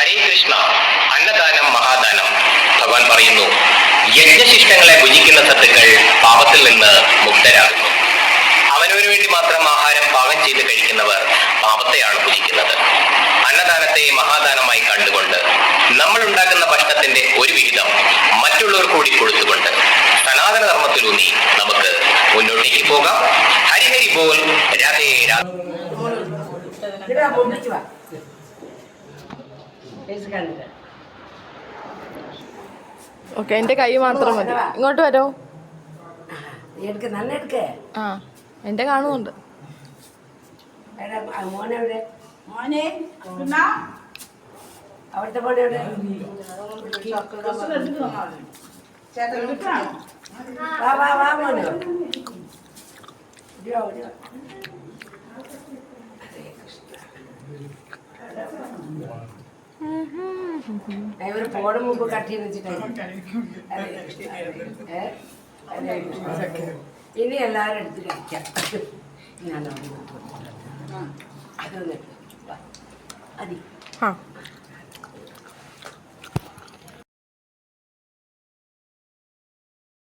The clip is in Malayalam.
ഹരേ കൃഷ്ണ. അന്നദാനം മഹാദാനം. ഭഗവാൻ പറയുന്നു, യജ്ഞശിഷ്ടങ്ങളെ ഭുജിക്കുന്ന സത്തുക്കൾ പാപത്തിൽ നിന്ന് മുക്തരാകുന്നു. അവനവന് വേണ്ടി മാത്രം ആഹാരം പാകം ചെയ്ത് കഴിക്കുന്നവർ പാപത്തെയാണ് ഭുജിക്കുന്നത്. അന്നദാനത്തെ മഹാദാനമായി കണ്ടുകൊണ്ട് നമ്മൾ ഉണ്ടാക്കുന്ന ഭക്ഷണത്തിന്റെ ഒരു വിഹിതം മറ്റുള്ളവർ കൂടി കൊടുത്തുകൊണ്ട് സനാതന ധർമ്മത്തിലൂന്നി നമുക്ക് മുന്നോട്ടേക്ക് പോകാം. ഹരി ഹരി ബോൽ. രാധേ രാധേ. ഓക്കെ, എന്റെ കൈ മാത്രം മതി. ഇങ്ങോട്ട് വരോ? ആ, എന്റെ കാണുന്നുണ്ട്. അവിടുത്തെ പോലെ ഇവര് പോടും മുമ്പ് കട്ടി വെച്ചിട്ടാണ്. ഇനി എല്ലാവരും എടുത്ത് കഴിക്കാം. ഞാൻ അതൊന്നും അതി